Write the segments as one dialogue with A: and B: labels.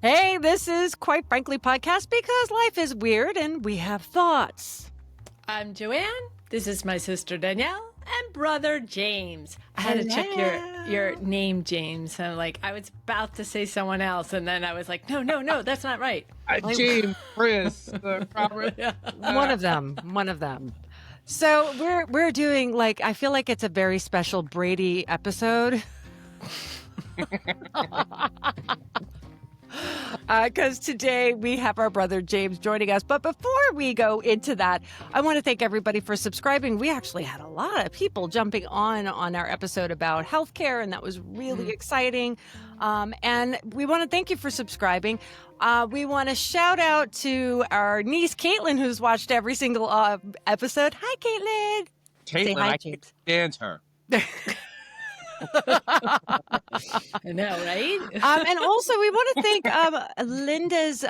A: Hey, this is Quite Frankly Podcast because life is weird and we have thoughts.
B: I'm Joanne. This is my sister Danielle and brother James. I had to check your name, James. I'm like, I was about to say someone else, and then I was like, no, that's not right.
C: James, Chris, Robert.
A: One of them. So we're doing I feel like it's a very special Brady episode. Because today we have our brother James joining us. But before we go into that, I want to thank everybody for subscribing. We actually had a lot of people jumping on our episode about healthcare, and that was really exciting. And we want to thank you for subscribing. We want to shout out to our niece, Caitlin, who's watched every single episode. Hi, Caitlin.
C: Caitlin,
A: hi,
C: I can't stand her.
B: I know, right?
A: And also, we want to thank Linda's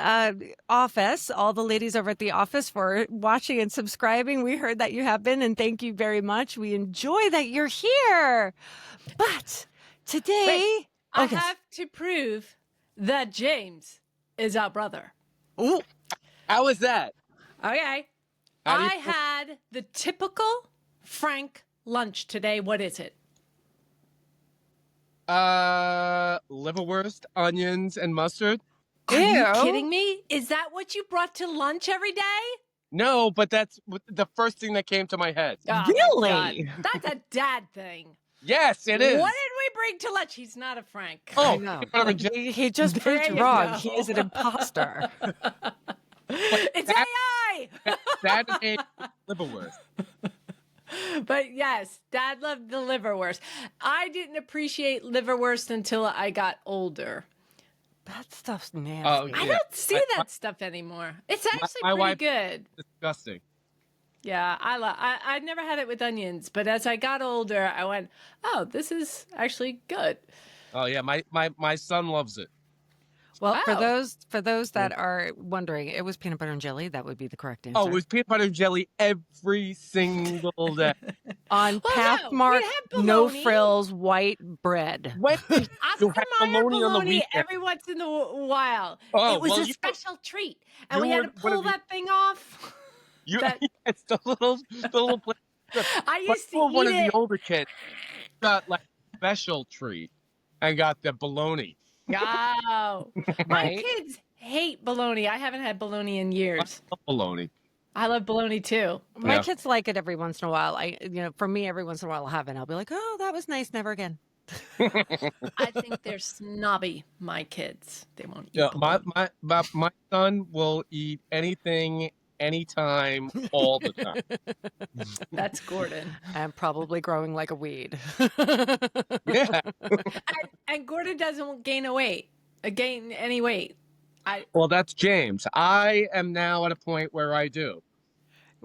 A: office, all the ladies over at the office, for watching and subscribing. We heard that you have been, and thank you very much. We enjoy that you're here. But today,
B: I have to prove that James is our brother.
A: Ooh.
C: How is that?
B: Okay. I had the typical Frank lunch today. What is it?
C: Liverwurst, onions, and mustard.
B: Are you kidding me? Is that what you brought to lunch every day?
C: No, but that's the first thing that came to my head.
B: Oh,
A: Really?
B: That's a dad thing.
C: Yes, it is.
B: What did we bring to lunch? He's not a Frank.
C: Oh,
A: I know. He just
B: There
A: proved
B: you
A: you wrong.
B: go.
A: He is an imposter.
B: It's AI!
C: that is a liverwurst.
B: But yes, Dad loved the liverwurst. I didn't appreciate liverwurst until I got older.
A: That stuff's nasty.
C: Oh,
B: I
C: yeah.
B: don't see that stuff anymore. It's actually
C: my
B: pretty
C: wife-
B: good.
C: Disgusting.
B: Yeah, I never had it with onions, but as I got older, I went, oh, this is actually good.
C: Oh yeah, my son loves it.
A: Well,
B: Wow.
A: for those that are wondering, it was peanut butter and jelly. That would be the correct answer.
C: Oh, it was peanut butter and jelly every single day.
A: On
B: Well,
A: Pathmark,
B: we had
A: no
B: bologna.
A: frills, white bread.
C: What?
B: Oscar
C: You had
B: Mayer
C: bologna on the
B: bologna
C: weekend.
B: every once in a while.
C: Oh,
B: it was
C: well,
B: a
C: you-
B: special treat, and
C: you
B: we had
C: were
B: to
C: one
B: pull
C: of the-
B: that thing off. That-
C: It's the little place.
B: I used to
C: one
B: eat
C: of the
B: it.
C: older kids got like a special treat and got the bologna.
B: Oh, my
A: Right?
B: kids hate bologna. I haven't had bologna in years.
C: I love bologna.
B: I love bologna too.
A: My
C: Yeah.
A: kids like it every once in a while. For me, every once in a while I'll have it. I'll be like, oh, that was nice. Never again.
B: I think they're snobby. My kids, they won't eat.
C: Yeah,
B: bologna.
C: my son will eat anything, anytime, all the time.
B: That's Gordon.
A: And probably growing like a weed.
C: Yeah.
B: And Gordon doesn't gain any weight.
C: Well, that's James. I am now at a point where I do.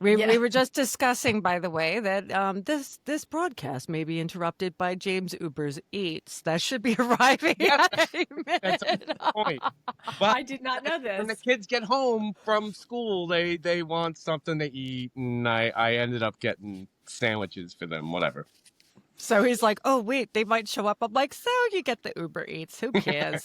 B: Yeah.
A: We were just discussing, by the way, that this broadcast may be interrupted by James Uber's Eats. That should be arriving
C: Yes,
A: any
C: That's
A: minute.
C: a good point.
B: I
C: But
B: did not know
C: when the
B: this.
C: kids get home from school, they want something to eat, and I ended up getting sandwiches for them, whatever.
A: So he's like, oh, wait, they might show up. I'm like, so you get the Uber Eats. Who cares?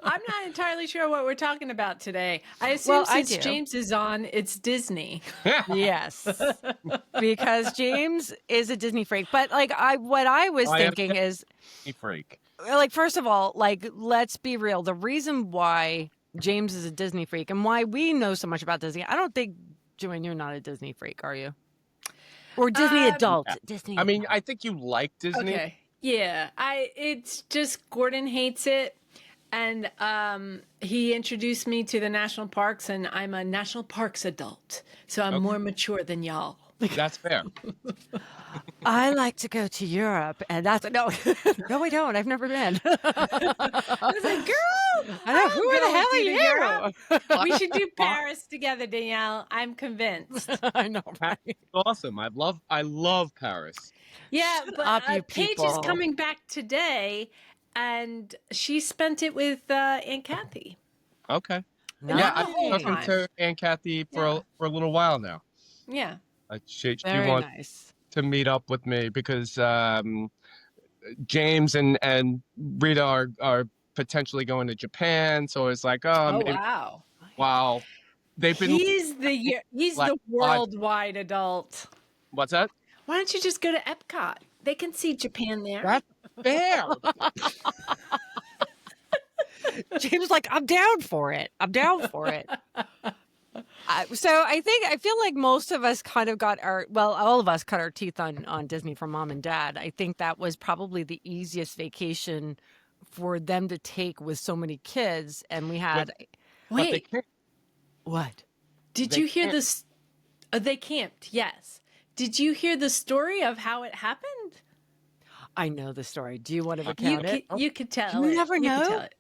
B: I'm not entirely sure what we're talking about today. I assume
A: Well, I
B: since
A: do.
B: James is on, it's Disney.
A: Yes, because James is a Disney freak. But what I was
C: I am
A: thinking is,
C: A freak.
A: first of all, let's be real. The reason why James is a Disney freak and why we know so much about Disney, I don't think, Joanne, you're not a Disney freak, are you? Or Disney adult?
C: yeah.
A: Disney.
C: I mean, I think you like Disney.
B: Okay. Yeah. It's just Gordon hates it. And he introduced me to the national parks, and I'm a national parks adult. So I'm more mature than y'all.
C: That's fair.
A: I like to go to Europe, and that's no, no, I don't. I've never been.
B: I was like, girl,
A: I know.
B: I'm
A: Who the
B: going
A: hell
B: with you to
A: are you?
B: we should do Paris together, Danielle. I'm convinced.
A: I know, right?
C: Awesome. I love Paris.
B: Yeah,
A: Shut
B: but
A: up, you
B: Paige is
A: people.
B: coming back today, and she spent it with Aunt Kathy.
C: Okay.
A: Not
C: yeah,
B: the
C: I've
B: whole
C: been talking
B: time.
C: to Aunt Kathy for a little while now.
B: Yeah.
C: She
A: Very
C: wants
A: nice.
C: to meet up with me because James and Rita are potentially going to Japan. So it's like,
B: Oh,
C: maybe,
B: wow.
C: wow, they've been
B: He's
C: like
B: the worldwide adult.
C: what's that?
B: Why don't you just go to Epcot? They can see Japan there.
C: That's fair.
A: James like, I'm down for it. I'm down for it. So I feel like most of us kind of all of us cut our teeth on Disney from mom and dad. I think that was probably the easiest vacation for them to take with so many kids. And we had,
C: But they
B: Wait,
C: can't.
A: what?
B: did
C: they
B: you hear
C: can't.
B: this? They camped, yes. Did you hear the story of how it happened?
A: I know the story. Do you want to
B: You
A: recount it?
B: could, you could tell
A: Do you
B: it.
A: never
B: You could
A: know?
B: tell it.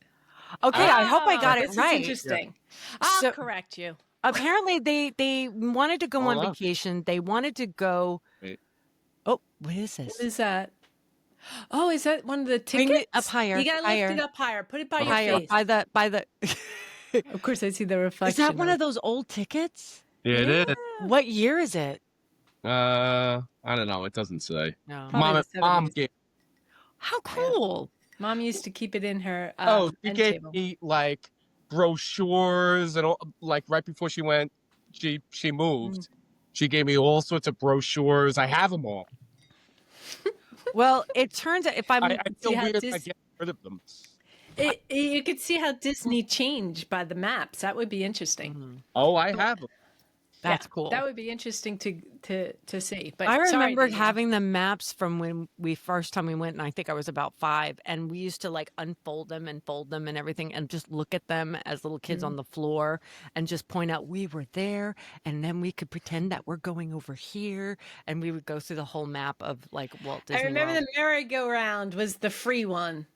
A: Okay, I hope I got it
B: this is
A: right.
B: interesting. I'll
A: So-
B: correct you.
A: Apparently they wanted to go
C: Hold
A: on
C: on.
A: vacation. They wanted to go.
C: Wait.
A: Oh, what is this?
B: What is that? Oh, is that one of the
A: Bring
B: tickets?
A: it up higher,
B: You gotta
A: higher.
B: lift it up higher. Put it by
A: Higher,
B: your face.
A: by the.
B: Of course, I see the reflection.
A: Is that one of those old tickets?
C: It is.
A: What year is it?
C: I don't know. It doesn't say.
A: No.
B: Probably the
C: Mom
B: 70s.
C: gave.
A: How cool.
B: Mom used to keep it in her
C: She
B: end
C: gave
B: table.
C: me like brochures and all, like right before she went, she moved. She gave me all sorts of brochures. I have them all.
A: Well, it turns out if I'm
C: I feel
B: See how
C: weird if I
B: Dis-
C: get rid of them.
B: You could see how Disney changed by the maps. That would be interesting.
C: Oh, I have them.
A: that's
B: Yeah,
A: cool.
B: That would be interesting to see. But
A: I
B: sorry,
A: remember
B: Danielle.
A: having the maps from when we first time we went, and I think I was about 5, and we used to like unfold them and fold them and everything, and just look at them as little kids on the floor, and just point out we were there, and then we could pretend that we're going over here, and we would go through the whole map of like Walt Disney
B: I remember
A: World.
B: the merry-go-round was the free one.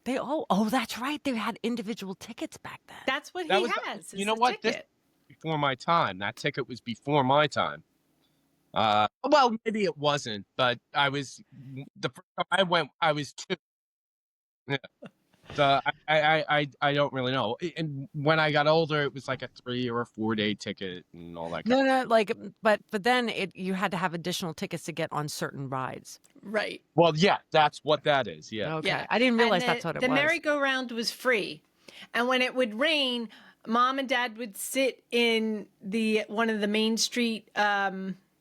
A: Oh, that's right. They had individual tickets back then.
B: That's what
C: That
B: he
C: was-
B: has.
C: you
B: is
C: know
B: the
C: what? This-
B: ticket.
C: Before my time. That ticket was before my time. Well, maybe it wasn't, but I was the first time I went. I was 2. Yeah. So I don't really know. And when I got older, it was like a 3 or a 4 day ticket and all that.
A: No, like, but then you had to have additional tickets to get on certain rides.
B: Right.
C: Well, yeah, that's what that is. Yeah.
A: Okay,
B: Yeah.
A: I didn't realize
B: And
A: that's what it
B: the
A: was.
B: merry-go-round was free. And when it would rain, Mom and Dad would sit in one of the Main Street. I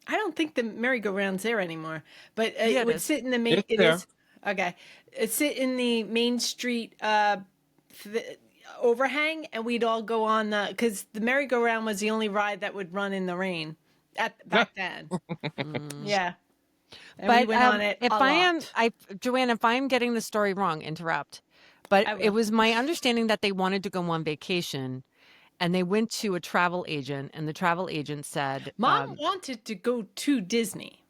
B: don't think the merry-go-round's there anymore, but
A: Yeah,
B: it
A: it
B: would
A: is.
B: sit in the main.
C: It's
B: It
C: there.
B: is okay. It sit in the Main Street overhang, and we'd all go on because the merry-go-round was the only ride that would run in the rain back then. Yeah. And we
A: But
B: went on it
A: if
B: a
A: I
B: lot.
A: am, Joanne, if I'm getting the story wrong, interrupt. But
B: I will.
A: it was my understanding that they wanted to go on vacation, and they went to a travel agent, and the travel agent said,
B: Mom wanted to go to Disney.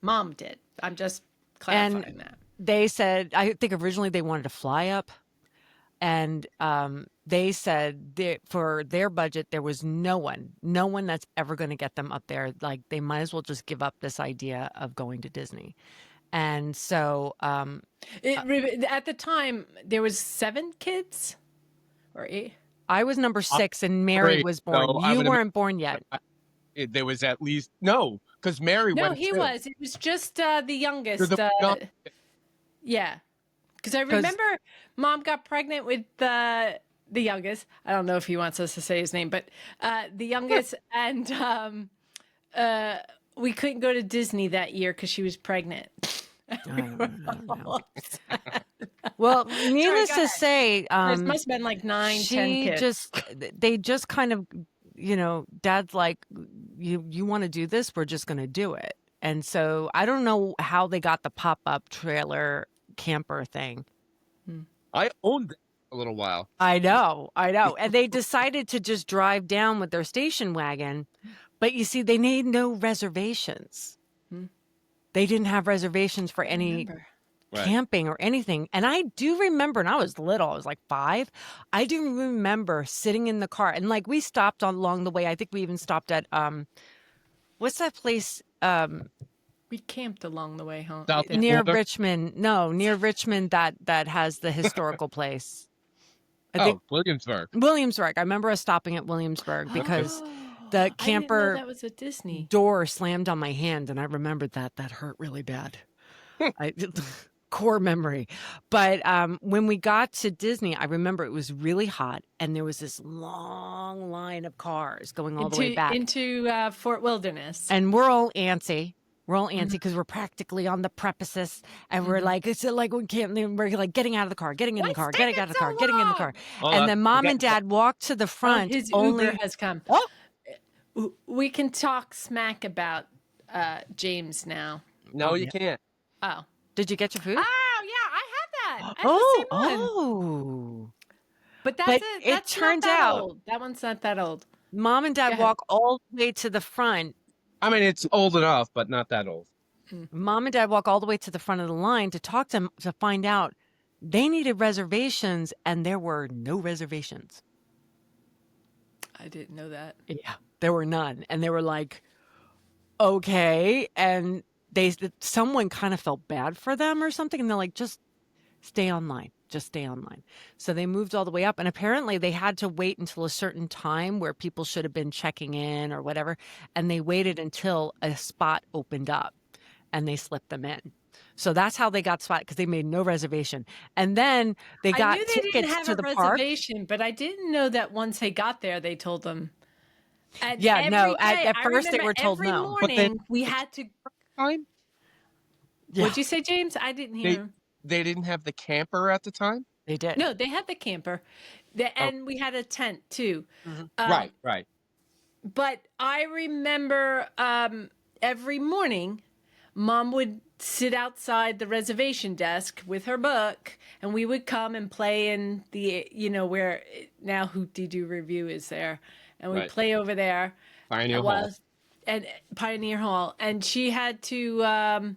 B: Mom did. I'm just clarifying that.
A: they said, I think originally they wanted to fly up, and they said that for their budget there was no one that's ever going to get them up there. Like they might as well just give up this idea of going to Disney. And so
B: At the time, there was 7 kids or 8.
A: I was number 6 and Mary
C: Great.
A: was born.
C: So I
A: You
C: would
A: weren't born yet.
C: There was at least no, because Mary
B: No,
C: went.
B: he
C: too.
B: was. It was just the youngest.
C: The young-
B: Yeah, because I remember Mom got pregnant with the youngest. I don't know if he wants us to say his name, but the youngest, and we couldn't go to Disney that year because she was pregnant.
A: Well, needless
B: go
A: to
B: ahead.
A: say,
B: There must have been like 9, 10 kids.
A: they just kind of, Dad's like, you want to do this? We're just going to do it. And so I don't know how they got the pop-up trailer camper thing.
C: I owned it a little while.
A: I know. And they decided to just drive down with their station wagon. But you see, they made no reservations. They didn't have reservations for any
C: Right.
A: camping or anything. And I do remember, and I was little, I was like 5. I do remember sitting in the car, and like we stopped along the way. I think we even stopped at what's that place
B: We camped along the way home.
C: South
A: near
C: Florida?
A: Richmond? No, near Richmond that has the historical place. I think
C: Williamsburg.
A: Williamsburg. I remember us stopping at Williamsburg because the
B: I didn't know
A: camper
B: that was a Disney.
A: door slammed on my hand, and I remembered that hurt really bad. core memory. But when we got to Disney, I remember it was really hot and there was this long line of cars going all the way back.
B: Into Fort Wilderness.
A: And we're all antsy. We're all antsy because we're practically on the premises, and we're like, it's like we can't. We're like getting out of the car, getting in the car, getting out of the car, getting in the car. And then Mom and Dad walked to the front.
B: His
A: only
B: Uber has come.
A: Oh,
B: We can talk smack about James now.
C: No, you can't.
B: Oh.
A: did you get your food?
B: Oh, yeah, I had that. I had the same one.
A: Oh.
B: But
A: But
B: that's
A: it turns
B: not that
A: out-
B: old. That one's not that old.
A: Mom and Dad
B: ahead.
A: walk all the way to the front.
C: I mean, it's old enough, but not that old.
A: Mom and Dad walk all the way to the front of the line to talk to them to find out they needed reservations, and there were no reservations.
B: I didn't know that.
A: Yeah, there were none. And they were like, okay. And someone kind of felt bad for them or something. And they're like, just stay online. Just stay online. So they moved all the way up. And apparently they had to wait until a certain time where people should have been checking in or whatever. And they waited until a spot opened up and they slipped them in. So that's how they got spot, because they made no reservation. And then they got
B: I knew they
A: tickets
B: didn't have
A: to
B: a
A: the park.
B: reservation, but I didn't know that once they got there, they told them. And
A: Yeah, no,
B: every day-
A: at
B: I
A: first they
B: remember
A: were told
B: every
A: no.
C: But
B: morning we had to.
C: Time?
A: Yeah,
B: What'd you say, James? I didn't hear.
C: They didn't have the camper at the time?
A: they did.
B: No, they had the camper, and we had a tent too.
C: Right.
B: But I remember every morning, Mom would sit outside the reservation desk with her book, and we would come and play in the, where now Hoop-Dee-Doo Review is there, and we'd
C: Right.
B: play over there.
C: Pioneer Hall.
B: And Pioneer Hall, and she had to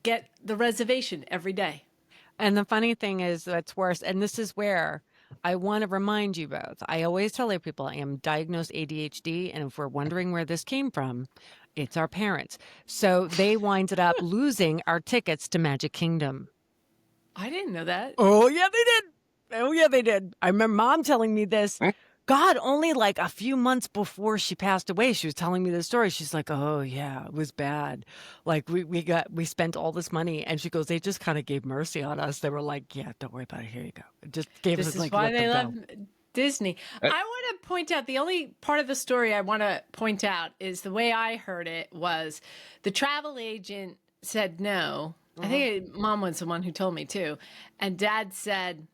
B: get the reservation every day.
A: And the funny thing is, that's worse. And this is where I want to remind you both. I always tell other people I am diagnosed ADHD. And if we're wondering where this came from, it's our parents. So they winded up losing our tickets to Magic Kingdom.
B: I didn't know that.
A: Oh, yeah, they did. Oh, yeah, they did. I remember Mom telling me this. God, only like a few months before she passed away, she was telling me this story. She's like, oh, yeah, it was bad. Like we spent all this money. And she goes, they just kind of gave mercy on us. They were like, yeah, don't worry about it. Here you go. It just gave
B: This
A: us
B: is
A: like,
B: why
A: let
B: they
A: them
B: love
A: go.
B: Disney. I want to point out the only part of the story I want to point out is the way I heard it was the travel agent said no. I think Mom was the one who told me too. And Dad said,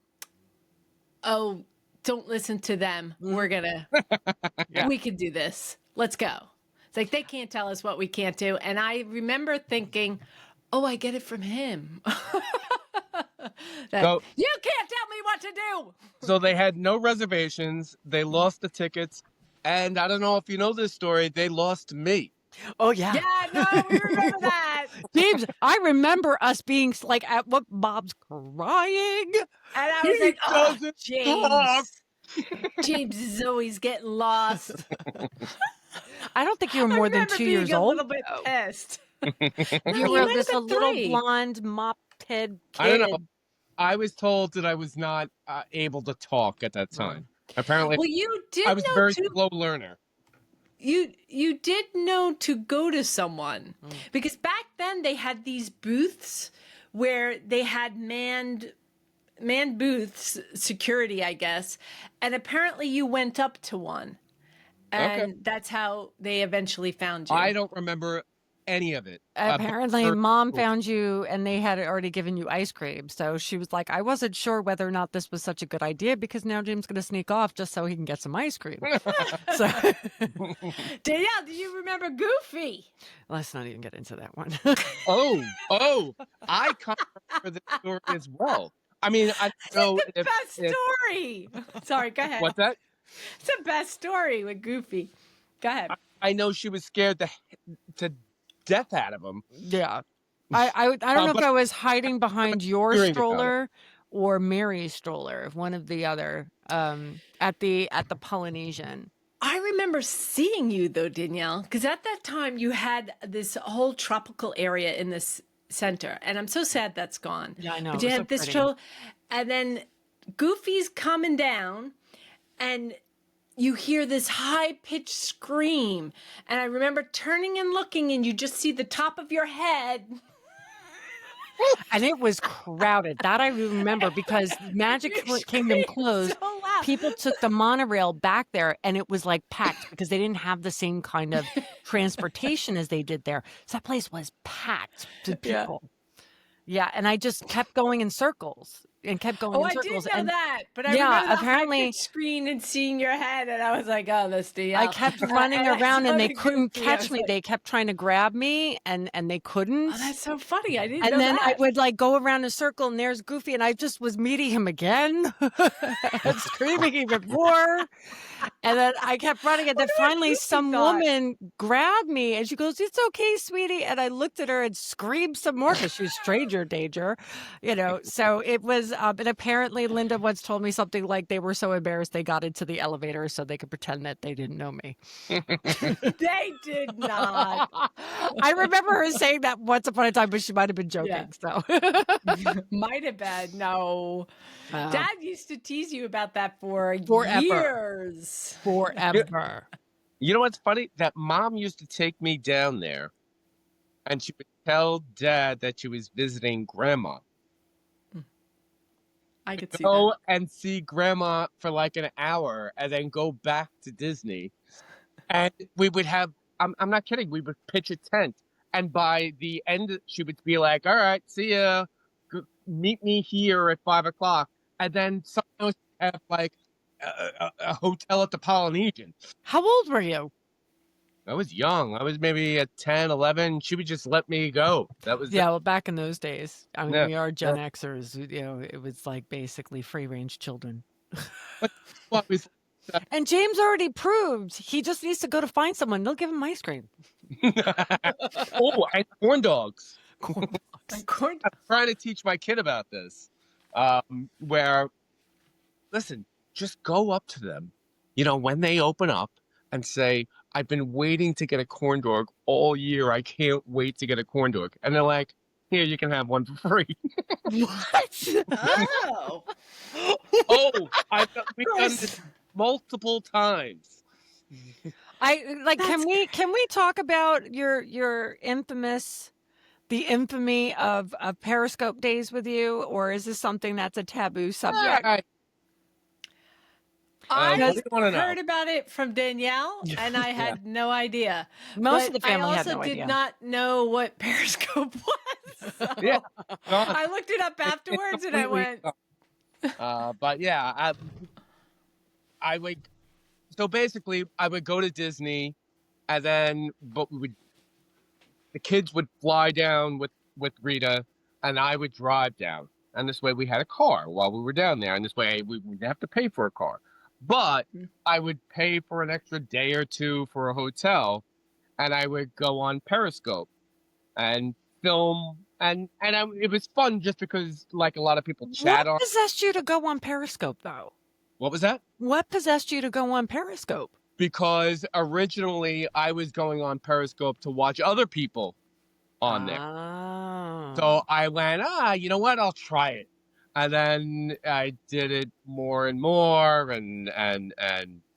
B: oh, don't listen to them. We're going to, we can do this. Let's go. It's like, they can't tell us what we can't do. And I remember thinking, oh, I get it from him.
C: So-
B: you can't tell me what to do.
C: So they had no reservations. They lost the tickets. And I don't know if you know this story, they lost me.
A: Oh, yeah.
B: Yeah, no, we remember that.
A: James, I remember us being like at what Bob's crying.
B: And I was
C: He
B: like, oh,
C: doesn't
B: James. James is always getting lost.
A: I don't think you were more than 2 years old.
B: a little bit pissed.
A: You were just a little blonde mop head kid.
C: I don't know. I was told that I was not able to talk at that time. Apparently,
B: Well, you did
C: I was a
B: know
C: very
B: to,
C: slow learner.
B: you did know to go to someone because back then they had these booths where they had manned booths, security, I guess, and apparently you went up to one, and that's how they eventually found you.
C: I don't remember any of it.
A: Apparently, Mom found you and they had already given you ice cream. So she was like, I wasn't sure whether or not this was such a good idea because now Jim's going to sneak off just so he can get some ice cream. So
B: Danielle, do you remember Goofy?
A: let's not even get into that one.
C: Oh, I can't remember the story as well. I mean, I don't know
B: It's the best story. Sorry, go ahead.
C: What's that?
B: It's the best story with Goofy. Go ahead.
C: I know she was scared to death out of him.
A: Yeah. I don't know if
C: but-
A: I was hiding behind your
C: Hearing about it.
A: stroller or Mary's stroller, one of the other, at the Polynesian.
B: I remember seeing you though, Danielle, because at that time you had this whole tropical area in this center, and I'm so sad that's gone.
A: Yeah, I know.
B: But
A: it
B: you
A: was
B: had
A: so
B: this
A: pretty.
B: show, and then Goofy's coming down, and you hear this high-pitched scream, and I remember turning and looking, and you just see the top of your head.
A: and it was crowded. That I remember because Magic
B: You
A: Kingdom
B: screamed
A: closed.
B: so loud.
A: People took the monorail back there, and it was like packed because they didn't have the same kind of transportation as they did there. So that place was packed to
B: Yeah.
A: people. Yeah, and I just kept going in circles and kept going
B: Oh,
A: in
B: I did
A: circles.
B: know
A: And
B: that, but I
A: yeah,
B: remember the
A: apparently
B: high-pitched screen and seeing your head, and I was like, "Oh, that's the
A: I kept running
B: and I
A: around,
B: saw
A: and they
B: the
A: couldn't
B: Goofy. I
A: catch
B: was
A: me.
B: like,
A: They kept trying to grab me, and they couldn't.
B: "Oh, that's so funny. I didn't
A: And
B: know
A: then I
B: that."
A: would like go around a circle, and there's Goofy, and I just was meeting him again, and screaming even more. And then I kept running, and then
B: Wonder what
A: finally
B: Goofy
A: some
B: thought.
A: woman grabbed me, and she goes, "It's okay, sweetie." And I looked at her and screamed some more because she was stranger danger, you know. So it was, and apparently Linda once told me something like they were so embarrassed they got into the elevator so they could pretend that they didn't know me.
B: They did not.
A: I remember her saying that once upon a time, but she might have been
B: Yeah.
A: joking. So
B: Might have been. No. Dad used to tease you about that for
A: Forever.
B: years.
A: forever.
C: You know what's funny? That mom used to take me down there, and she would tell Dad that she was visiting Grandma.
B: I could see
C: Go
B: that.
C: and see Grandma for like an hour, and then go back to Disney. And we would have, I'm not kidding, we would pitch a tent. And by the end, she would be like, all right, see ya. Meet me here at 5 o'clock. And then someone else would have like a hotel at the Polynesian.
A: How old were you?
C: I was young. I was maybe at 10, 11. She would just let me go. That was
A: Yeah, well, back in those days, I mean,
C: Yeah,
A: we are Gen
C: yeah.
A: Xers. You know, it was like basically free range children.
C: Well, it was-
A: And James already proved he just needs to go to find someone. They'll give him ice cream.
C: oh, and corn dogs.
B: And corn-
C: I'm trying to teach my kid about this. Where, listen, just go up to them, you know, when they open up and say, I've been waiting to get a corn dog all year. I can't wait to get a corn dog. And they're like, here, you can have one for free.
A: What?
B: Oh.
C: Oh, we've done this multiple times.
A: I like. Can we talk about your infamous, the infamy of Periscope days with you, or is this something that's a taboo subject?
C: All right.
B: I
C: what do you wanna know?
B: heard about it from Danielle, and I had no idea.
A: Most of
B: But
A: the family
B: I
A: had
B: also
A: no
B: did
A: idea.
B: not know what Periscope was. So
C: Yeah.
B: I looked it up afterwards, and I went,
C: But yeah, I would. So basically, I would go to Disney, and then the kids would fly down with Rita, and I would drive down. And this way, we had a car while we were down there, and this way, we wouldn't have to pay for a car. But I would pay for an extra day or two for a hotel, and I would go on Periscope and film, and it was fun just because, like, a lot of people chat on.
A: What possessed you to go on Periscope, though?
C: What was that?
A: What possessed you to go on Periscope?
C: Because originally I was going on Periscope to watch other people on there.
A: Oh.
C: So I went, you know what? I'll try it. And then I did it more and more, and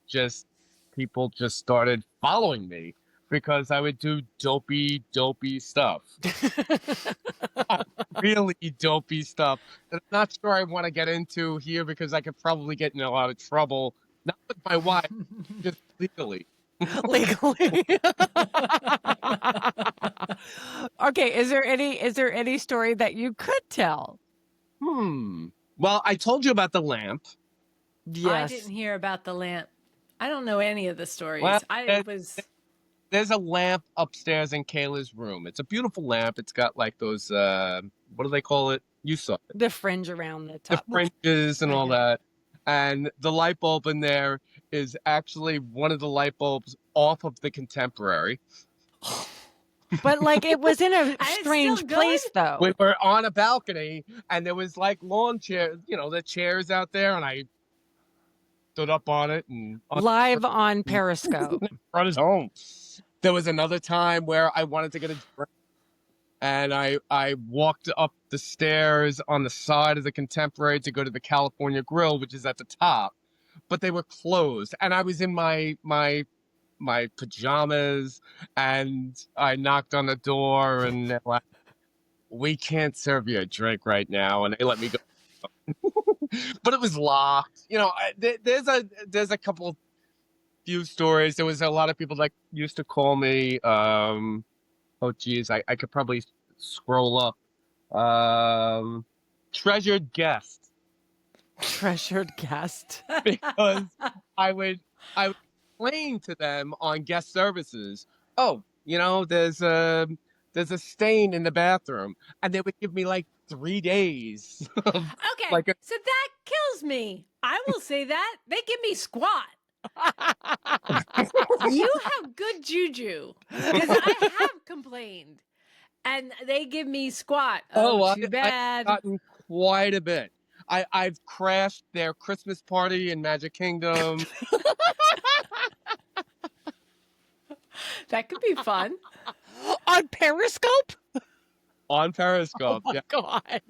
C: just people just started following me because I would do dopey stuff. Really dopey stuff that I'm not sure I want to get into here because I could probably get in a lot of trouble, not with my wife, just legally.
A: Legally. Okay, is there any story that you could tell?
C: Well, I told you about the lamp.
B: I didn't hear about the lamp. I don't know any of the stories.
C: Well, there's a lamp upstairs in Kayla's room. It's a beautiful lamp. It's got like those what do they call it? You saw it.
A: The fringe around the
C: The
A: top.
C: fringes and all that. And the light bulb in there is actually one of the light bulbs off of the Contemporary.
A: But like it was in a
B: And it's
A: strange
B: still
A: place
B: good?
A: though.
C: We were on a balcony, and there was like lawn chairs, you know, the chairs out there, and I stood up on it and
A: Live on Periscope.
C: brought it home. There was another time where I wanted to get a drink, and I walked up the stairs on the side of the Contemporary to go to the California Grill, which is at the top, but they were closed, and I was in my pajamas, and I knocked on the door, and they're like, we can't serve you a drink right now, and they let me go. But it was locked. There's a couple few stories. There was a lot of people that used to call me. Oh, geez, I could probably scroll up. Treasured guest,
A: Treasured guest.
C: because I would explain to them on guest services. Oh, there's a stain in the bathroom, and they would give me like 3 days.
B: Okay,
C: Like
B: so that kills me. I will say that. They give me squat. You have good juju, because I have complained. And they give me squat. Oh, too
C: I've
B: bad.
C: gotten quite a bit. I've crashed their Christmas party in Magic Kingdom.
B: That could be fun.
A: On Periscope?
C: On Periscope.
A: Oh my
C: Yeah.
A: God.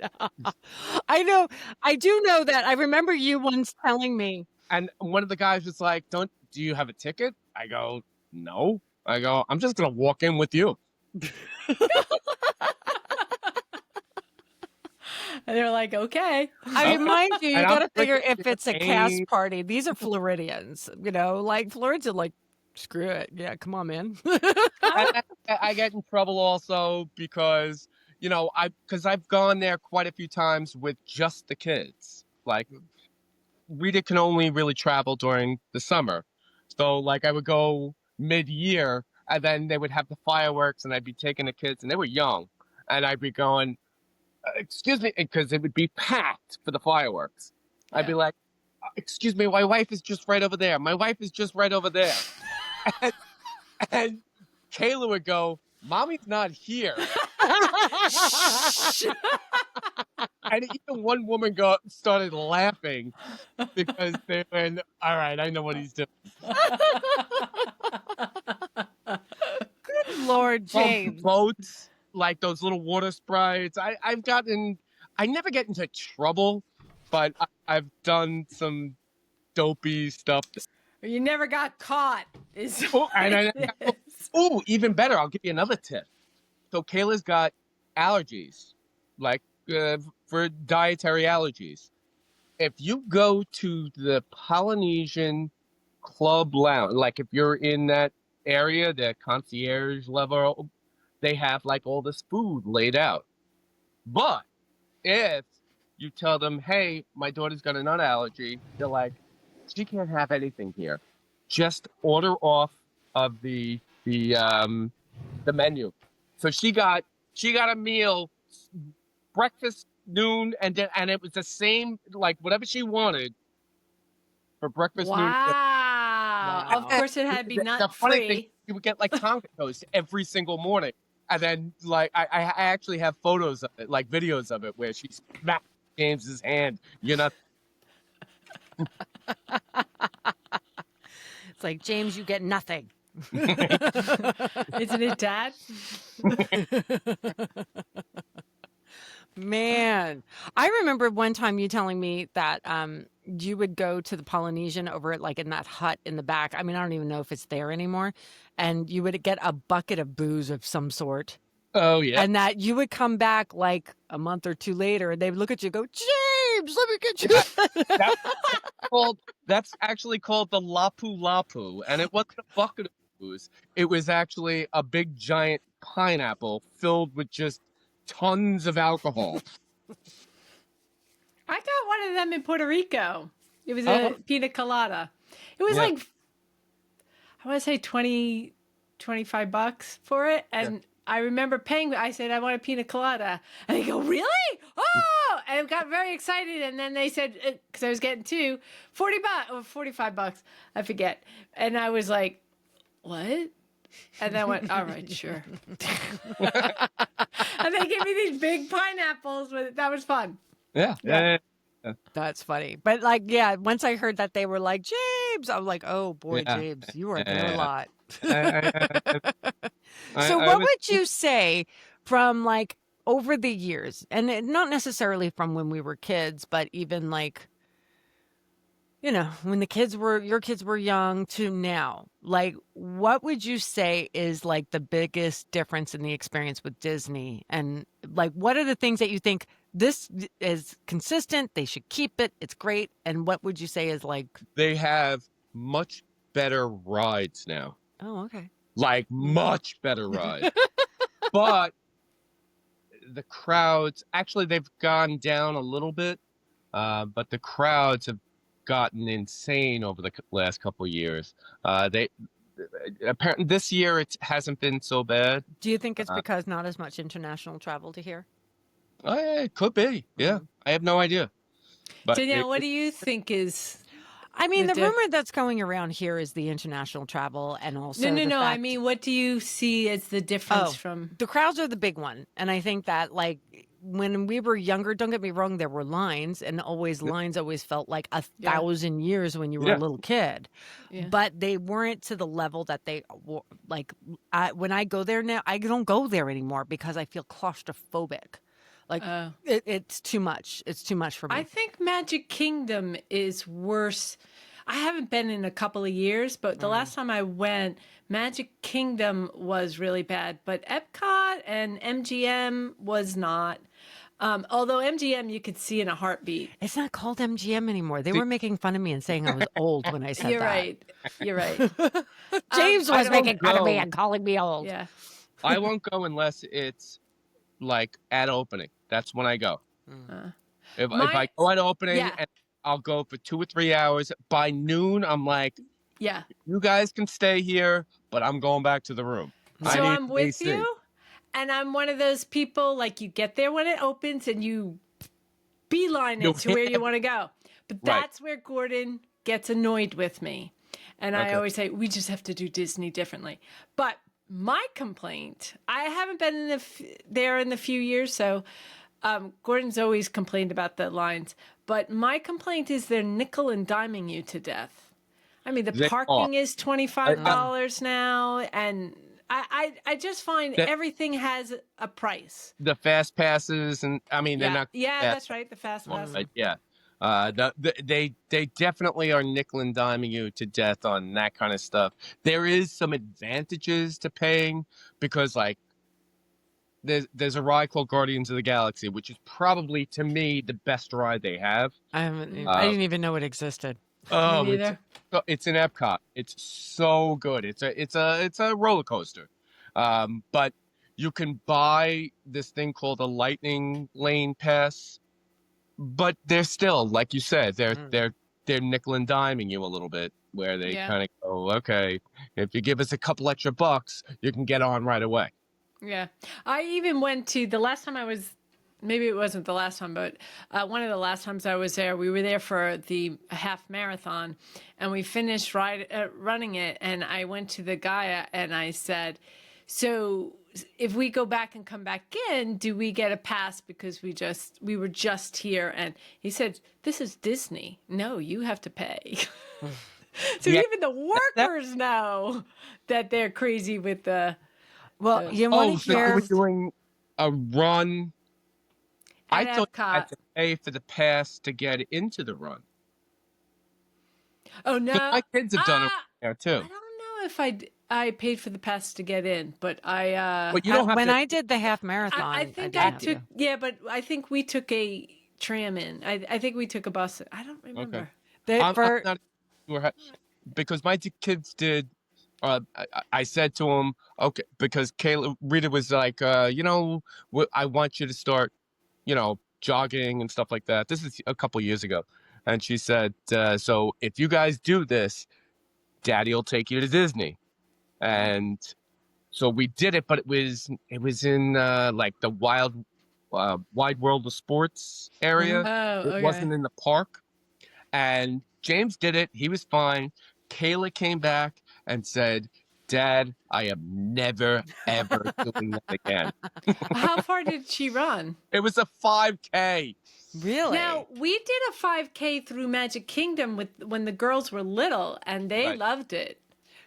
A: I do know that. I remember you once telling me.
C: And one of the guys was like, do you have a ticket? I go, no. I go, I'm just gonna walk in with you.
B: And they're like, okay.
A: I remind you, you
C: And
A: got to
C: I'm
A: figure
C: drinking
A: if it's a cast
C: champagne.
A: party. These are Floridians, like Floridians are like, screw it. Yeah, come on, man.
C: I get in trouble also because, I've gone there quite a few times with just the kids. Like, Rita can only really travel during the summer. So, like, I would go mid-year, and then they would have the fireworks, and I'd be taking the kids, and they were young. And I'd be going, excuse me, because it would be packed for the fireworks.
B: Yeah.
C: I'd be like, excuse me, my wife is just right over there. My wife is just right over there. and Kayla would go, Mommy's not here. And even one woman started laughing because they went, all right, I know what he's doing.
A: Good Lord, James.
C: Boats, like those little water sprites. I never get into trouble, but I've done some dopey stuff.
B: You never got caught.
C: Even better, I'll give you another tip. So Kayla's got allergies, like for dietary allergies. If you go to the Polynesian Club Lounge, like if you're in that area, the concierge level, they have like all this food laid out. But if you tell them, hey, my daughter's got a nut allergy, they're like, she can't have anything here. Just order off of the menu. So she got a meal, breakfast, noon, and it was the same, like whatever she wanted for breakfast, noon.
B: Wow. Of course, it had to be
C: The
B: nut
C: funny thing,
B: free.
C: you would get like Tonka toast every single morning. And then, like, I actually have photos of it, like videos of it, where she smacked James's hand.
A: It's like, James, you get nothing.
B: Isn't it, Dad?
A: Man, I remember one time you telling me that you would go to the Polynesian over at like in that hut in the back. I mean, I don't even know if it's there anymore. And you would get a bucket of booze of some sort.
C: Oh, yeah.
A: And that you would come back like a month or two later and they would look at you and go, James, let me get you.
C: That's actually called the Lapu Lapu. And it wasn't a bucket of booze. It was actually a big giant pineapple filled with just tons of alcohol.
B: I got one of them in Puerto Rico. It was a pina colada. It was like, I want to say 20, $25 for it. And I remember paying, I said, I want a pina colada. And they go, really? Oh! And I got very excited. And then they said, because I was getting two, $40 or $45, I forget. And I was like, what? And I went, all right, sure. And they gave me these big pineapples with it. That was fun.
C: Yeah.
A: That's funny. But like, yeah, once I heard that they were like, James, I was like, oh boy, James, you are there a lot. So what would you say from like over the years, and not necessarily from when we were kids, but even like when your kids were young to now, like, what would you say is like the biggest difference in the experience with Disney? And like, what are the things that you think this is consistent? They should keep it. It's great. And what would you say is like,
C: They have much better rides now,
A: oh, okay.
C: like much better rides. But the crowds, actually, they've gone down a little bit, but the crowds have gotten insane over the last couple of years. They apparently this year it hasn't been so bad.
A: Do you think it's because not as much international travel to here?
C: It could be, yeah. I have no idea. But
B: Danielle, what do you think is?
A: I mean,
B: The
A: the
B: diff-
A: rumor that's going around here is the international travel and also
B: No.
A: the
B: I
A: fact-
B: mean, what do you see as the difference from?
A: the crowds are the big one. And I think that like when we were younger, don't get me wrong, there were lines and lines always felt like 1,000 years when you were a little kid.
B: Yeah.
A: But they weren't to the level that they were. Like when I go there now, I don't go there anymore because I feel claustrophobic. Like it's too much. It's too much for me.
B: I think Magic Kingdom is worse. I haven't been in a couple of years, but the last time I went, Magic Kingdom was really bad. But Epcot and MGM was not. Although MGM you could see in a heartbeat.
A: It's not called MGM anymore. They were making fun of me and saying I was old when I said
B: You're
A: that.
B: right. You're right.
A: James
C: I
A: was
C: don't
A: making fun of me
C: go.
A: and calling me old.
B: Yeah.
C: I won't go unless it's like at opening. That's when I go. If I go at opening, and I'll go for 2 or 3 hours. By noon, I'm like,
B: Yeah.
C: you guys can stay here, but I'm going back to the room.
B: So
C: I need
B: I'm with
C: AC.
B: you, and I'm one of those people like you get there when it opens and you beeline it to where you want to go. But that's where Gordon gets annoyed with me, and I always say we just have to do Disney differently. But my complaint, I haven't been in there in the few years, so Gordon's always complained about the lines. But my complaint is they're nickel and diming you to death. I mean, the parking is $25 now, and I just find everything has a price.
C: The fast passes, and I mean, they're not.
B: Yeah, that's right. The fast pass.
C: But yeah, they definitely are nickel and diming you to death on that kind of stuff. There is some advantages to paying because, like, there's a ride called Guardians of the Galaxy, which is probably to me the best ride they have.
A: I didn't even know it existed.
C: Oh,
B: Me neither.
C: it's in Epcot. It's so good. It's a roller coaster. But you can buy this thing called a Lightning Lane Pass. But they're still, like you said, they're nickel and diming you a little bit, where they kind of go, okay, if you give us a couple extra bucks, you can get on right away.
B: Yeah. I even went to the last time I was, maybe it wasn't the last time, but one of the last times I was there, we were there for the half marathon and we finished running it. And I went to the guy and I said, so if we go back and come back in, do we get a pass because we were just here? And he said, this is Disney. No, you have to pay. So even the workers know that they're crazy with the...
A: Well, you want to
C: so
A: hear?
C: we're doing a run. I
B: At
C: thought you
B: Epcot.
C: had to pay for the pass to get into the run.
B: Oh, no.
C: But my kids have done it there too.
B: I don't know if I paid for the pass to get in, but
C: But you don't have
A: when
C: to.
A: I did the half marathon,
B: I think
A: didn't
B: I
A: have
B: took,
A: to.
B: yeah, but I think we took a tram in. I think we took a bus. I don't remember.
A: They-
C: I'm
A: for-
C: not sure because my kids did. I said to him, okay, because Rita was like, I want you to start, jogging and stuff like that. This is a couple years ago. And she said, so if you guys do this, Daddy will take you to Disney. And so we did it, but it was in like the wide world of sports area.
B: Oh, okay.
C: It wasn't in the park. And James did it. He was fine. Kayla came back and said, Dad, I am never, ever doing that again.
B: How far did she run?
C: It was a 5K.
A: Really?
B: Now, we did a 5K through Magic Kingdom when the girls were little, and they loved it.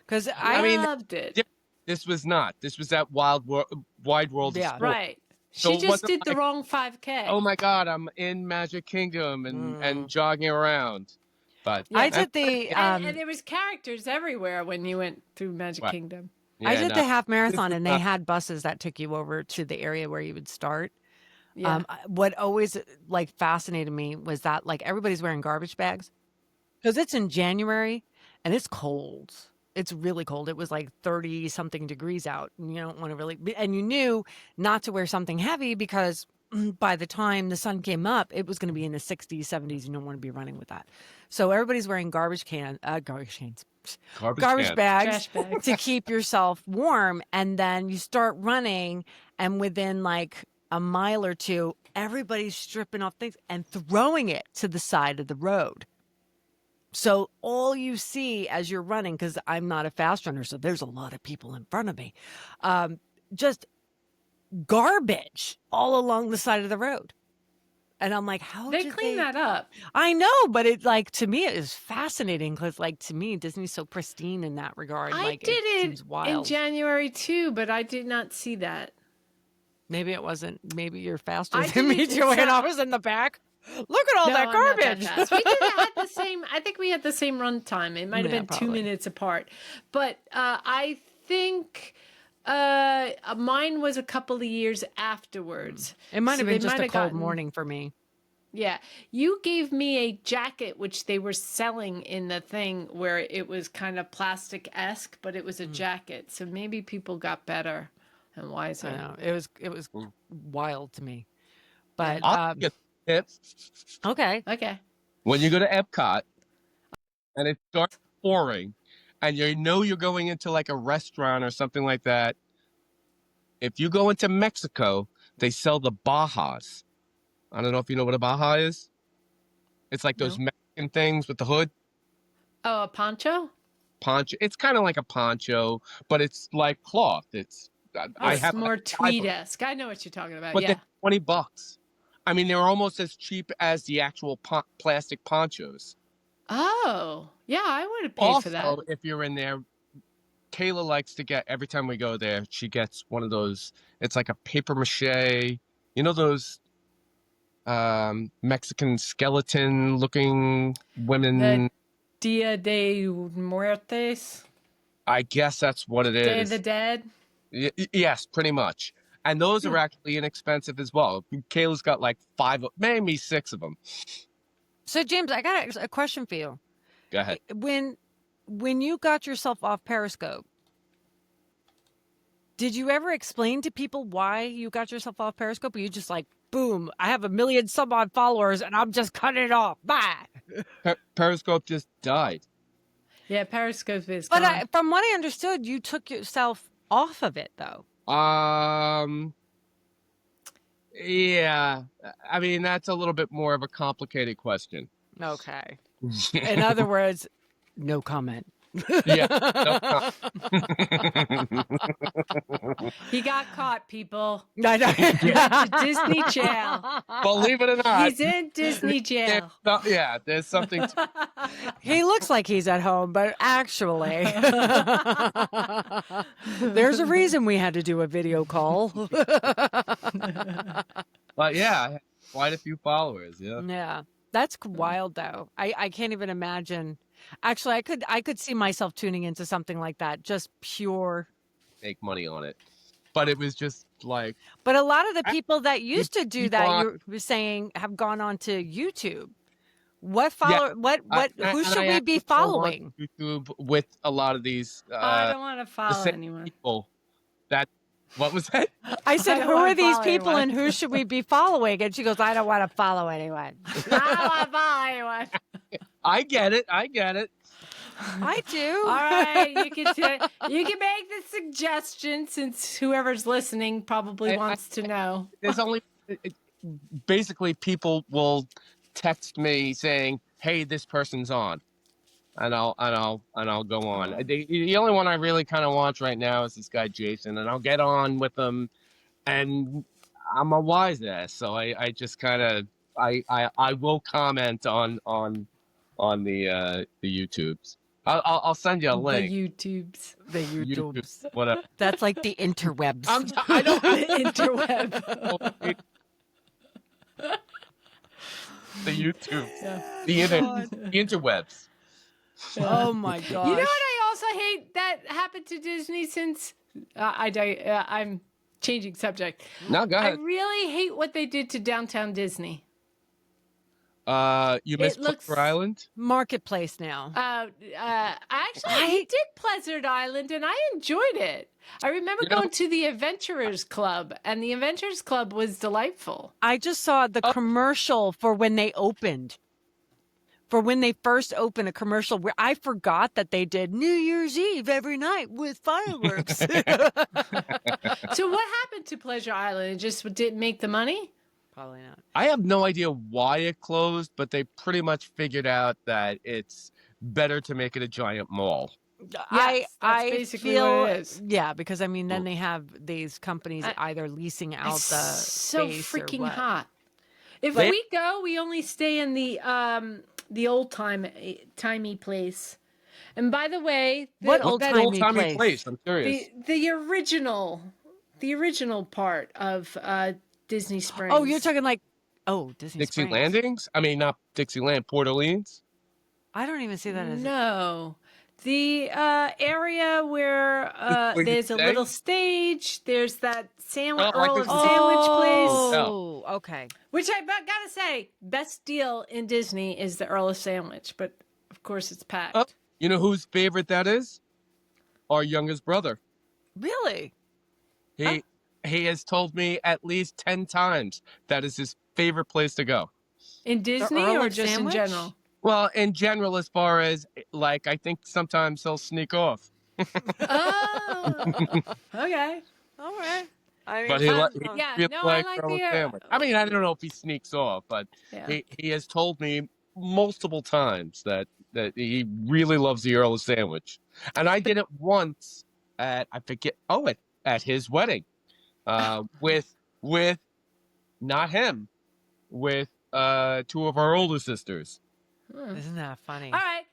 A: Because
B: I
C: mean,
B: loved it.
C: This was not. This was that wide world of sport.
B: Right.
C: So
B: She
C: it
B: just
C: wasn't
B: did the
C: like,
B: wrong 5K.
C: oh my God, I'm in Magic Kingdom and jogging around. But
A: I did the
B: And there was characters everywhere when you went through Magic
C: Right.
B: Kingdom.
A: I
C: yeah,
A: did
C: no,
A: the half
C: this
A: marathon,
C: is
A: and they
C: not
A: had buses that took you over to the area where you would start.
B: Yeah.
A: What always like fascinated me was that like everybody's wearing garbage bags because it's in January and it's cold. It's really cold. It was like 30 something degrees out. And you don't want to really, and you knew not to wear something heavy because by the time the sun came up, it was going to be in the 60s, 70s. You don't want to be running with that. So everybody's wearing garbage cans,
C: garbage
A: garbage
C: can.
A: bags
B: Trash bags.
A: to keep yourself warm. And then you start running, and within like a mile or two, everybody's stripping off things and throwing it to the side of the road. So all you see as you're running, because I'm not a fast runner, so there's a lot of people in front of me, just garbage all along the side of the road. And I'm like, how
B: They
A: did
B: clean that up.
A: I know, but it like to me it is fascinating because like to me Disney's so pristine in that regard.
B: I
A: Like
B: did it
A: seems
B: in
A: wild.
B: January too, but I did not see that.
A: Maybe it wasn't. Maybe you're faster
B: I
A: than
B: did
A: me,
B: it
A: Joanne. I
B: south.
A: was in the back. Look at all
B: No,
A: that
B: I'm not that
A: garbage.
B: fast. We did had the same. I think we had the same run time. It might have
A: Yeah,
B: been
A: probably.
B: 2 minutes apart, but I think mine was a couple of years afterwards.
A: It might
B: So
A: have
B: they
A: been just
B: might
A: a
B: have
A: cold
B: gotten-
A: morning for me.
B: Yeah, you gave me a jacket which they were selling in the thing where it was kind of plastic-esque, but it was a jacket. So maybe people got better and
A: I
B: wiser.
A: know it was wild to me. But
C: I'll get a tip.
A: okay,
B: Okay.
C: When you go to Epcot and it starts pouring, and you know you're going into like a restaurant or something like that, if you go into Mexico, they sell the Bajas. I don't know if you know what a Baja is. It's like those
B: No.
C: Mexican things with the hood.
B: Oh, a poncho?
C: Poncho. It's kind of like a poncho, but it's like cloth. It's I
B: It's
C: have
B: more
C: like 5 of them,
B: tweed-esque. I know what you're talking about.
C: but
B: Yeah.
C: they're $20. I mean, they're almost as cheap as the actual plastic ponchos.
B: Oh, yeah, I would have paid for that.
C: Also, if you're in there, Kayla likes to get every time we go there. She gets one of those. It's like a paper mache. You know those Mexican skeleton looking women.
B: The Dia de Muertes,
C: I guess that's what it
B: Day of
C: is.
B: the Dead.
C: Yes, pretty much. And those are actually inexpensive as well. Kayla's got like 5, maybe 6 of them.
A: so James, I got a question for you.
C: Go ahead.
A: When you got yourself off Periscope, did you ever explain to people why you got yourself off Periscope? Or you just like, boom, I have 1 million some odd followers and I'm just cutting it off. Bye.
C: Periscope just died.
B: Yeah, Periscope is
A: But
B: gone.
A: from what I understood, you took yourself off of it though.
C: Yeah. I mean, that's a little bit more of a complicated question.
A: Okay. In other words, no comment.
C: Yeah. No,
B: He got caught, people.
A: I know.
B: The Disney jail.
C: believe it or not.
B: He's in Disney jail.
C: Yeah, there's something.
A: He looks like he's at home, but actually, there's a reason we had to do a video call.
C: But yeah, I have quite a few followers. Yeah.
A: Yeah, that's wild though. I can't even imagine. Actually, I could see myself tuning into something like that, just pure.
C: Make money on it. But it was just like,
A: But a lot of the people that used to do
C: people
A: that,
C: are-
A: you were saying, have gone on to YouTube. What
C: Yeah,
A: who should we be
C: actually go on
A: following?
C: YouTube with a lot of these
B: I don't want to
C: the
B: follow
C: same
B: anyone.
C: people. That what was that?
A: I said,
B: I don't
A: who
B: wanna
A: are these
B: follow
A: people
B: anyone.
A: and who should we be following? And she goes, I don't want to follow anyone.
B: I don't want to follow anyone.
C: I get it. I get it.
A: I do.
B: All right, you can make the suggestion since whoever's listening probably wants to know.
C: There's only basically people will text me saying, "Hey, this person's on," and I'll go on. The only one I really kind of watch right now is this guy Jason, and I'll get on with him, and I'm a wise ass, so I just kind of I will comment on the YouTubes. I'll send you a link.
B: The YouTubes.
A: The
C: YouTube,
A: YouTubes.
C: whatever.
A: That's like the interwebs.
C: I don't.
B: The interweb.
C: The YouTube,
B: Yeah.
C: the
A: God.
C: the interwebs.
A: Oh my
B: You know what
A: gosh.
B: I also hate that happened to Disney since I'm changing subject.
C: No, go
B: I
C: ahead.
B: really hate what they did to Downtown Disney.
C: You
B: It
C: missed
B: looks
C: Pleasure Island.
A: Marketplace now.
B: actually we did Pleasant Island and I enjoyed it. I remember
C: You know,
B: going to the Adventurers Club and the Adventurers Club was delightful.
A: I just saw the
C: Oh.
A: commercial for when they opened. For when they first opened, a commercial where I forgot that they did New Year's Eve every night with fireworks.
B: So what happened to Pleasure Island? It just didn't make the money?
A: Probably not.
C: I have no idea why it closed, but they pretty much figured out that it's better to make it a giant mall.
B: Yes, that's
A: I
B: basically
A: feel,
B: what it is.
A: yeah, because I mean, then they have these companies
B: I-
A: either leasing out
B: It's
A: the
B: so
A: space or
B: freaking
A: what.
B: hot. If
C: They-
B: we go, we only stay in the old timey place. And by the way,
A: What
B: that
A: old-timey
C: Old-timey
A: place?
C: I'm curious.
B: the original part of Disney Springs.
A: Oh, you're talking like, Disney
C: Dixie
A: Springs.
C: Landings? I mean, not Dixieland, Port Orleans.
A: I don't even see that as
B: No. The area where
C: Where you
B: there's a
C: stay?
B: little stage, there's that
C: Oh,
B: Earl
C: like
B: of
C: the-
B: Sandwich place,
A: Oh, okay.
B: which I gotta say, best deal in Disney is the Earl of Sandwich, but of course it's packed.
C: Oh. You know whose favorite that is? Our youngest brother.
A: Really?
C: He has told me at least 10 times that is his favorite place to go.
B: In Disney
A: Earl
B: or
A: of
B: just
A: Sandwich?
B: in general?
C: Well, in general, as far as like, I think sometimes he'll sneak off.
B: Oh, okay.
A: All right. I mean,
C: But he
B: yeah,
C: really
B: no, I
C: likes
B: like
C: Earl of
B: the,
C: Sandwich. I mean, I don't know if he sneaks off, but
B: Yeah.
C: he has told me multiple times that he really loves the Earl of Sandwich. And I did it once at, I forget, at his wedding, with not him, with two of our older sisters.
A: Isn't that funny?
B: All right.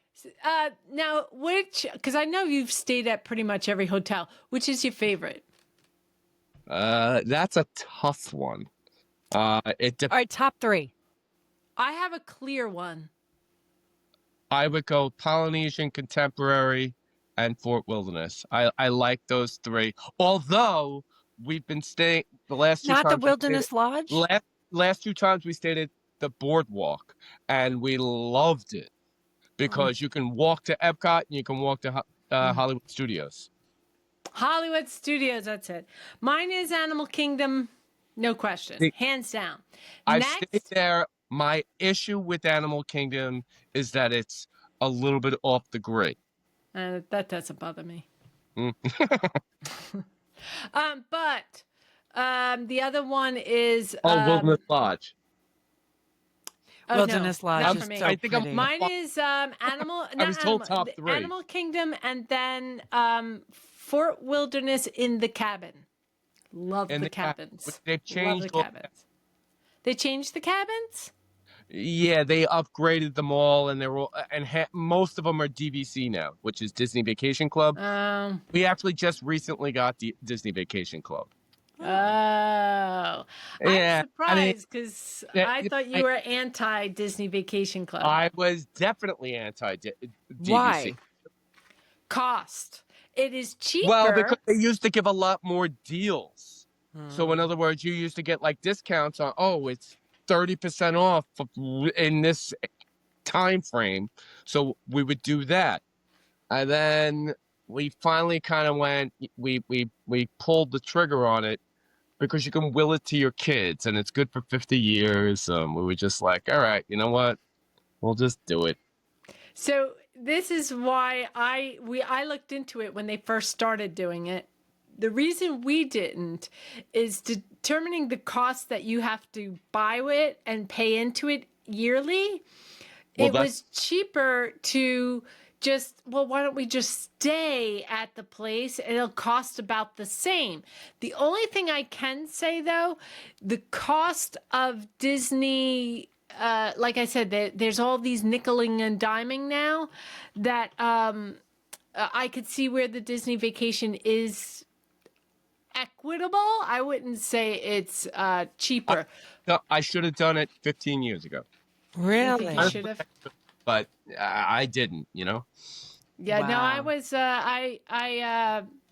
B: Now, because I know you've stayed at pretty much every hotel, which is your favorite?
C: That's a tough one. It
A: All right, top 3.
B: I have a clear one.
C: I would go Polynesian Contemporary and Fort Wilderness. I like those 3. Although we've been staying the last 2
A: Not
C: times.
A: the Wilderness Lodge?
C: Last 2 times we stayed at the Boardwalk, and we loved it because you can walk to Epcot and you can walk to Hollywood Studios.
B: Hollywood Studios, that's it. Mine is Animal Kingdom, no question, hands down.
C: I
B: Next,
C: stayed there. My issue with Animal Kingdom is that it's a little bit off the grid.
B: that doesn't bother me.
C: Mm.
B: But the other one is
C: Wilderness Lodge.
B: oh,
A: Wilderness
B: no,
A: Lodge
B: not
A: is
B: for me.
A: so
C: I think I'm-
A: pretty.
B: Mine is Animal.
C: I was told top
B: the
C: 3.
B: Animal Kingdom, and then Fort Wilderness in the cabin. Love
C: In
B: the
C: the cabin.
B: cabins.
C: They've
B: Love
C: changed
B: the
C: all-
B: cabins. They changed the cabins.
C: Yeah, they upgraded them all, and they're all, and most of them are DVC now, which is Disney Vacation Club. We actually just recently got the Disney Vacation Club.
B: Oh,
C: Yeah,
B: I'm surprised because I thought you were anti Disney Vacation Club.
C: I was definitely anti DVC.
A: Why?
B: Cost. It is cheaper.
C: Well, because they used to give a lot more deals. So in other words, you used to get like discounts on, it's 30% off in this time frame. So we would do that. And then we finally kind of went, we pulled the trigger on it because you can will it to your kids and it's good for 50 years. We were just like, all right, you know what? We'll just do it.
B: So this is why I looked into it when they first started doing it. The reason we didn't is determining the cost that you have to buy it and pay into it yearly.
C: Well,
B: it was cheaper to just, why don't we just stay at the place? It'll cost about the same. The only thing I can say, though, the cost of Disney, like I said, there's all these nickeling and diming now that I could see where the Disney Vacation is equitable. I wouldn't say it's cheaper.
C: No, I should have done it 15 years ago.
B: I think you
A: Really?
B: should have.
C: But I didn't, you know.
B: Yeah, no, I
A: Wow.
B: was,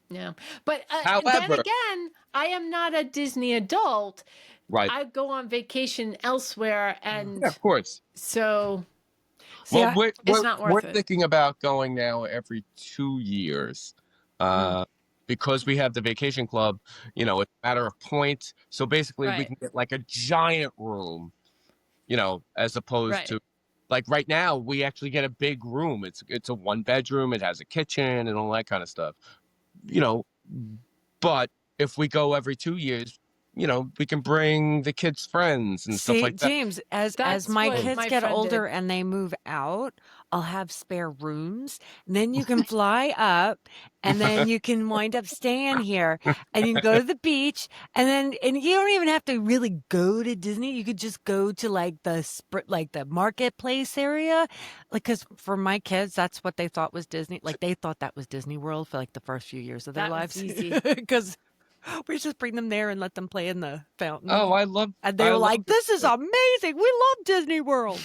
B: no. But then
C: However,
B: again, I am not a Disney adult.
C: right?
B: I go on vacation elsewhere,
C: Yeah,
B: and
C: of course.
B: so
A: See,
C: Well,
A: I,
B: it's not
C: we're
B: worth it.
C: thinking about going now every 2 years,
B: Mm,
C: because we have the vacation club. You know, it's a matter of points. So basically, we
B: right,
C: can get like a giant room. You know, as opposed
B: right.
C: to like right now, we actually get a big room. It's a 1 bedroom. It has a kitchen and all that kind of stuff. You know, but if we go every 2 years, you know, we can bring the kids' friends and stuff
A: see,
C: like that.
A: James, as
B: That's
A: my
B: what
A: kids
B: my
A: get
B: friend
A: older
B: did.
A: and they move out, I'll have spare rooms. And then you can fly up and then you can wind up staying here and you can go to the beach and you don't even have to really go to Disney. You could just go to like the marketplace area. Like, cause for my kids, that's what they thought was Disney. Like they thought that was Disney World for like the first few years of their
B: That was
A: lives.
B: easy.
A: Cause we just bring them there and let them play in the fountain.
C: Oh,
A: And they
C: I
A: were
C: love
A: like, "This is amazing. We love Disney World."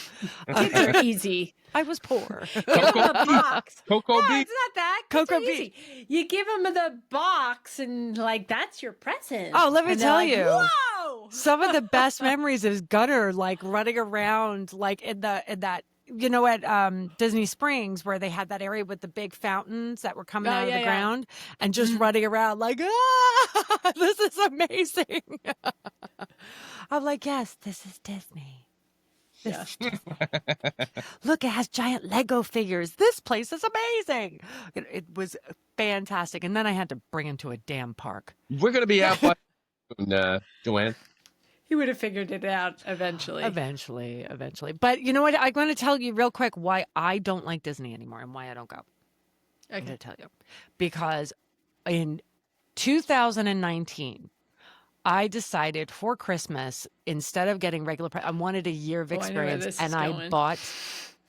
B: Kids are easy.
A: I was poor.
B: Give them
C: Cocoa
B: the
C: Beach.
B: box.
C: Cocoa
B: No,
C: Beach.
B: it's not that. Kids
A: Cocoa
B: are easy. You give them the box, and like that's your present.
A: Oh, let me
B: And they're
A: tell
B: like,
A: you.
B: Whoa!
A: Some of the best memories is Gunner like running around like in that at Disney Springs where they had that area with the big fountains that were coming
B: Oh
A: out of
B: yeah,
A: the
B: yeah.
A: ground and just
B: Mhm.
A: running around like, this is amazing. I'm like, yes, this is Disney. This
B: Yeah.
A: is Disney. Look, it has giant Lego figures. This place is amazing. It was fantastic. And then I had to bring him to a damn park.
C: We're gonna be out by soon, Joanne.
B: He would have figured it out eventually.
A: Eventually. But you know what? I'm going to tell you real quick why I don't like Disney anymore and why I don't go. I'm going
B: Okay.
A: to tell you. Because in 2019, I decided for Christmas, instead of getting I wanted a year of
B: Oh, I know where
A: experience,
B: this is
A: and I
B: going.
A: bought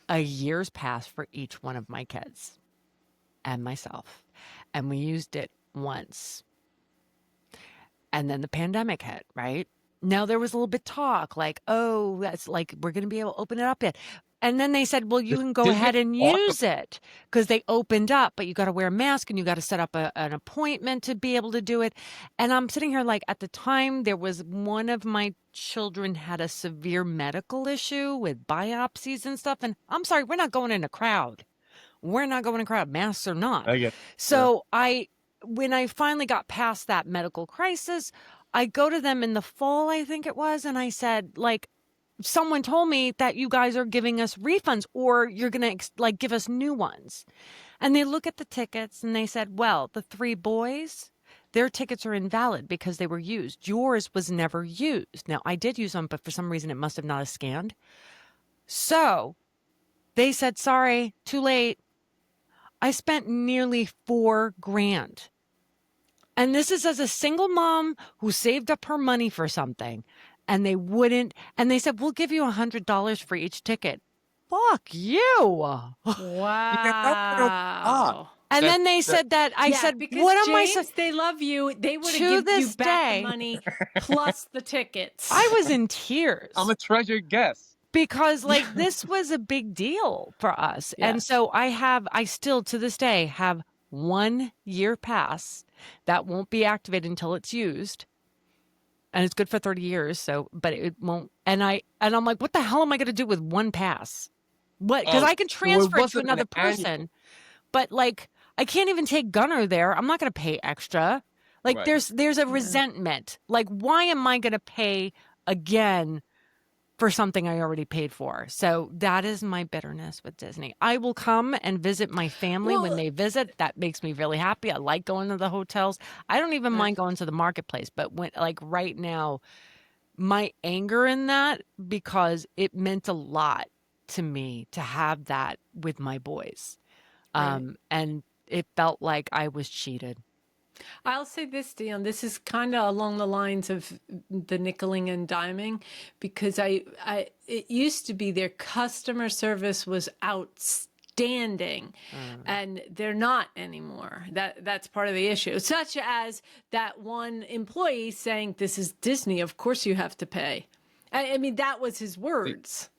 A: a year's pass for each one of my kids and myself. And we used it once. And then the pandemic hit, right? Now there was a little bit talk like, oh, that's like, we're going to be able to open it up yet. And then they said, well, you can go
C: Disney
A: ahead and
C: awesome.
A: use it because they opened up, but you got to wear a mask and you got to set up an appointment to be able to do it. And I'm sitting here like at the time, there was one of my children had a severe medical issue with biopsies and stuff. And I'm sorry, we're not going in a crowd. We're not going in a crowd, masks or not.
C: I get.
A: So when I finally got past that medical crisis, I go to them in the fall, I think it was, and I said, like, someone told me that you guys are giving us refunds or you're going to like give us new ones. And they look at the tickets and they said, well, the 3 boys, their tickets are invalid because they were used. Yours was never used. Now, I did use them, but for some reason it must have not have scanned. So they said, sorry, too late. I spent nearly $4,000. And this is as a single mom who saved up her money for something. And they wouldn't. And they said, we'll give you $100 for each ticket. Fuck you.
B: Wow.
A: And
C: That-
A: then they said that I
B: Yeah,
A: said,
B: because
A: what am I
B: James, they love you. They would
A: To
B: have given you
A: this
B: back
A: day-
B: the money plus the tickets.
A: I was in tears.
C: I'm a treasured guest.
A: Because like this was a big deal for us. And
B: Yes.
A: so I still to this day have 1 year pass that won't be activated until it's used. And it's good for 30 years. So, but it won't. And I'm like, what the hell am I going to do with one pass? What? Because
C: Oh,
A: I can
C: so it
A: transfer it to
C: wasn't an
A: another
C: annual.
A: person, but like I can't even take Gunner there. I'm not going to pay extra. Like
C: Right.
A: there's a resentment. Like why am I going to pay again for something I already paid for? So that is my bitterness with Disney. I will come and visit my family when
B: Well-
A: they visit. That makes me really happy. I like going to the hotels. I don't even mind going to the marketplace, but when like right now, my anger in that because it meant a lot to me to have that with my boys.
B: Right.
A: And it felt like I was cheated.
B: I'll say this, Dion. This is kind of along the lines of the nickeling and diming, because it used to be their customer service was outstanding, and they're not anymore. That's part of the issue. Such as that one employee saying, "This is Disney. Of course you have to pay." I mean, that was his words.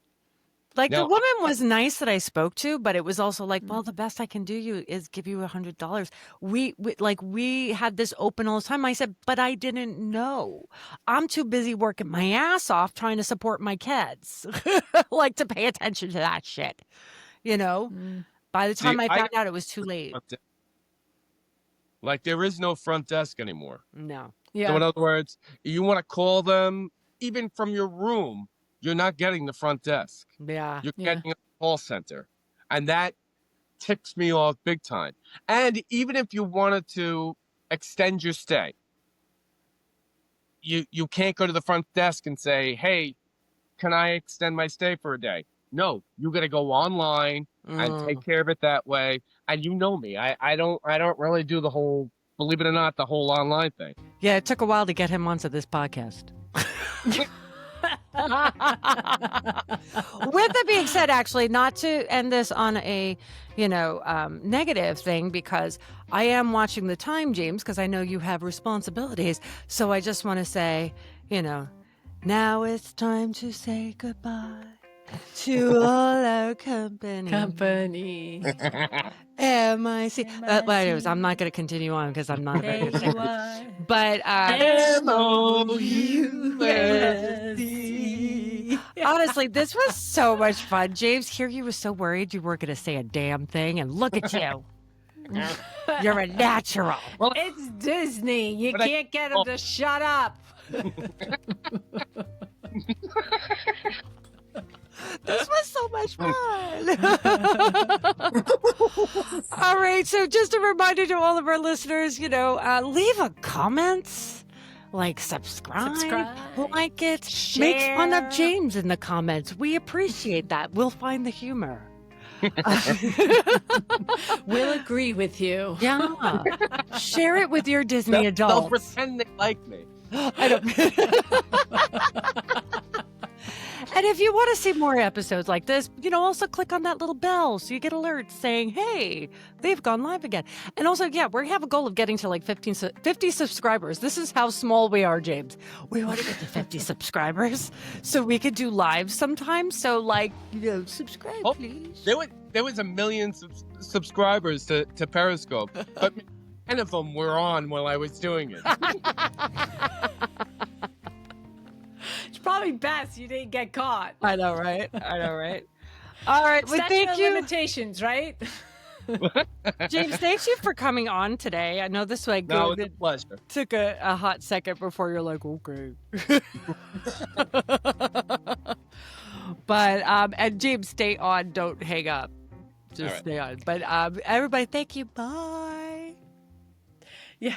A: Like the
C: Now,
A: woman was nice that I spoke to, but it was also like, well, the best I can do you is give you $100. We had this open all the time. I said, but I didn't know. I'm too busy working my ass off trying to support my kids, like to pay attention to that shit. You know, by the
C: see,
A: time I
C: I
A: found
C: got
A: out, it was too late.
C: like there is no front desk anymore.
A: No.
C: So in
B: Yeah.
C: other words, you want to call them even from your room, you're not getting the front desk.
A: Yeah.
C: You're
B: Yeah.
C: getting a call center. And that ticks me off big time. And even if you wanted to extend your stay, you can't go to the front desk and say, "Hey, can I extend my stay for a day?" No, you got to go online and take care of it that way. And you know me, I don't really do the whole, believe it or not, the whole online thing.
A: Yeah, it took a while to get him onto this podcast. With that being said, actually, not to end this on a, negative thing, because I am watching the time, James, because I know you have responsibilities. So I just want to say, now it's time to say goodbye to all our company. MIC. Well, anyways, I'm not going to continue on because I'm not very good. But MOUSD. Honestly, this was so much fun. James, here you were so worried you weren't going to say a damn thing, and look at you. You're a natural.
C: Well,
B: It's Disney. You
C: But I-
B: can't get them to shut up.
A: This was so much fun. All right. So just a reminder to all of our listeners, leave a comment, subscribe, like it, make fun of
B: Share.
A: James in the comments. We appreciate that. We'll find the humor.
B: We'll agree with you.
A: Yeah. Share it with your Disney
C: they'll
A: adults.
C: pretend they like me.
A: I don't. And if you want to see more episodes like this, also click on that little bell so you get alerts saying, hey, they've gone live again. And also, yeah, we have a goal of getting to 50 subscribers. This is how small we are, James. We want to get to 50 subscribers so we could do live sometimes. So, subscribe,
C: Oh,
A: please.
C: There was 1 million subscribers to Periscope, but 10 of them were on while I was doing it.
B: It's probably best you didn't get caught.
A: I know, right? All right. Well,
B: Statute
A: thank
B: of
A: you.
B: limitations, right?
A: James, thank you for coming on today. I know this
C: No, it's a pleasure.
A: took a hot second before you're like, okay. But and James, stay on, don't hang up. Just
C: All right.
A: stay on. But everybody, thank you. Bye.
B: Yeah.